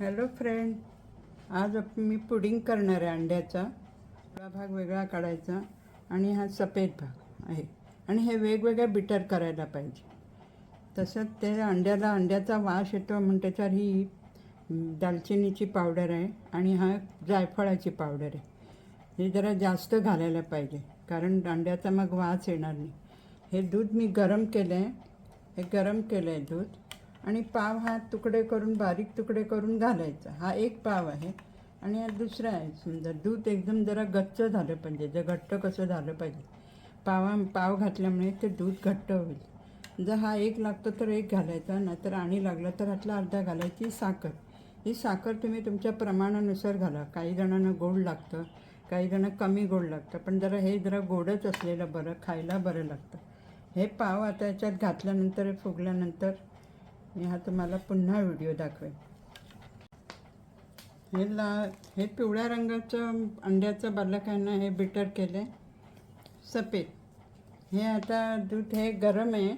Hello friend, आज मी pudding करणार आहे अंड्याचा. हा भाग वेगळा काढायचा आणि हा सफेद भाग आहे आणि हे वेगवेगळ्या बिटर करायला पाहिजे. तसंच ते अंड्याचा वास येतो म्हणून त्याच्यावर ही दालचिनीची पावडर आहे आणि हा जायफळाची पावडर आहे. हे जरा जास्त घालायला पाहिजे कारण अंड्याचा मग वास येणार नाही. हे दूध मी गरम केलं आहे, हे गरम केलं आहे दूध आणि पाव हा तुकडे करून बारीक तुकडे करून घालायचा. हा एक पाव आहे आणि हा दुसरा आहे. समजा दूध एकदम जरा गच्च झालं पाहिजे, जे घट्ट कसं झालं पाहिजे. पाव घातल्यामुळे ते दूध घट्ट होईल. जर हा एक लागतो तर एक घालायचा, नाहीतर आणि लागला तर ह्यातला अर्धा घालायची. साखर, ही साखर तुम्ही तुमच्या प्रमाणानुसार घाला. काही जणांना गोड लागतं, काही जणं कमी गोड लागतं, पण हे जरा गोडच असलेलं बरं, खायला बरं लागतं. हे पाव आता याच्यात घातल्यानंतर फुगल्यानंतर मी तुम्हाला पुन्हा व्हिडिओ दाखवेन. हे पिवळ्या रंगाचं अंड्याचं बालक आहे ना, हे बिटर केलं सफेद. हे आता दूध हे गरम आहे,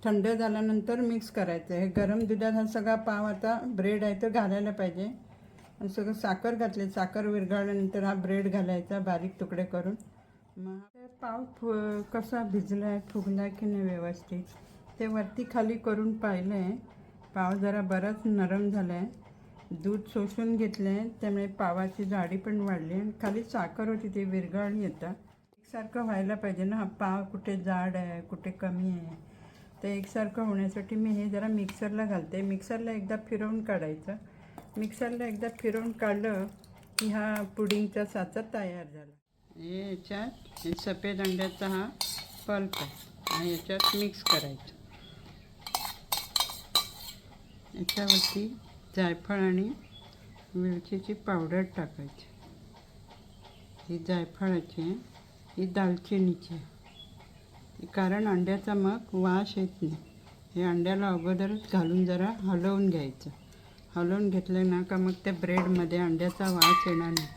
थंड झाल्यानंतर मिक्स करायचं. हे गरम दुधात हा सगळा पाव, आता ब्रेड आहे तो घालायला पाहिजे. आणि सगळं साखर घातले, साखर विरघळल्यानंतर हा ब्रेड घालायचा बारीक तुकडे करून. मग पाव कसा भिजला आहे, फुगला की नाही व्यवस्थित ते वरती खाली करून पाहिलं आहे. पाव जरा बराच नरम झाला आहे, दूध शोषून घेतलं आहे, त्यामुळे पावाची जाडी पण वाढली आणि खाली साखर होती ती विरघळली. येतं एकसारखं व्हायला पाहिजे ना. हा पाव कुठे जाड आहे कुठे कमी आहे, ते एकसारखं होण्यासाठी मी हे जरा मिक्सरला घालते. मिक्सरला एकदा फिरवून काढायचं. मिक्सरला एकदा फिरवून काढलं की हा पुडिंगचा साचा तयार झाला. हे याच्यात हे सफेद अंड्याचा हा पल्प आहे आणि याच्यात मिक्स करायचं. याच्यावरती जायफळ आणि मिरचीची पावडर टाकायची. ही जायफळाची आहे, ही दालचिनीची आहे, कारण अंड्याचा मग वास येत नाही. हे अंड्याला अगोदरच घालून जरा हलवून घ्यायचं. हलवून घेतलं ना का मग त्या ब्रेडमध्ये अंड्याचा वास येणार नाही.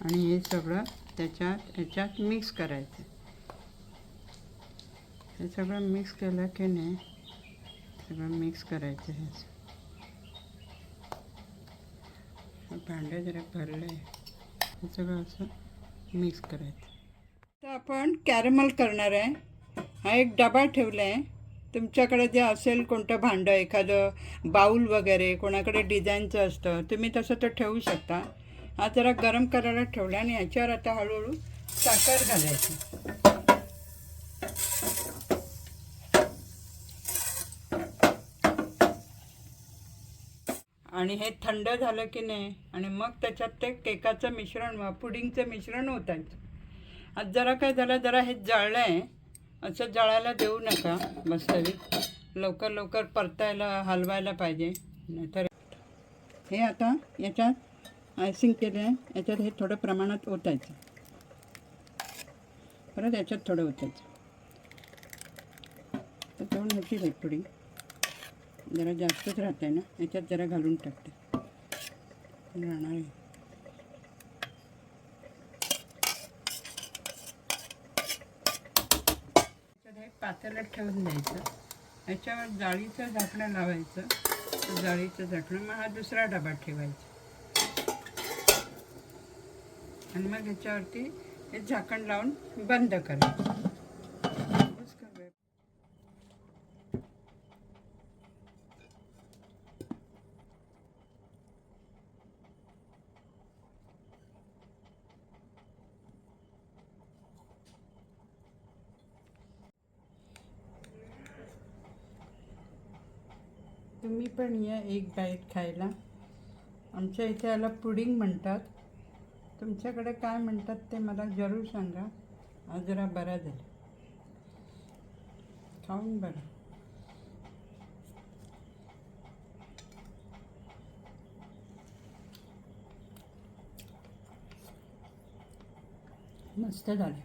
आणि हे सगळं याच्यात मिक्स करायचं. हे सगळं मिक्स केलं की नाही, सगळं मिक्स करायचं. हे भांडं जरा भरलं आहे, हे सगळं असं मिक्स करायचं. तर आपण कॅरमल करणार आहे. हा एक डबा ठेवला आहे. तुमच्याकडे जे असेल कोणतं भांडं, एखादं बाऊल वगैरे, कोणाकडे डिझाईनचं असतं, तुम्ही तसं तर ठेवू शकता. हा जरा गरम करायला ठेवला आणि याच्यावर आता हळूहळू साखर घालायची. आणि हे थंड झालं की नाही आणि मग त्याच्यात ते केकाचं मिश्रण, पुडिंगचं मिश्रण ओतायचं. आज जरा काय झालं, जरा हे जळलं आहे, असं जळायला देऊ नका. बसावी लवकर लवकर परतायला हलवायला पाहिजे, नाहीतर हे आता याच्यात आयसिंग केलं आहे. याच्यात हे थोडं प्रमाणात ओतायचं, परत याच्यात थोडं ओतायचं. तर तेवढं ह्याची आहे पुडिंग जरा जास्तच राहत आहे ना, याच्यात जरा घालून टाकते राहणार आहे. हे पातेल्यात ठेवून द्यायचं. याच्यावर जाळीचं झाकणं लावायचं. जाळीचं झाकणं, मग हा दुसरा डबा ठेवायचा आणि मग ह्याच्यावरती हे झाकण लावून बंद करायचं. तुम्ही पण या एक बाईट खायला. आमच्या इथे याला पुडिंग म्हणतात, तुमच्याकडे काय म्हणतात ते मला जरूर सांगा. आज जरा बरा झाला, खाऊन बघा. मस्त झालं.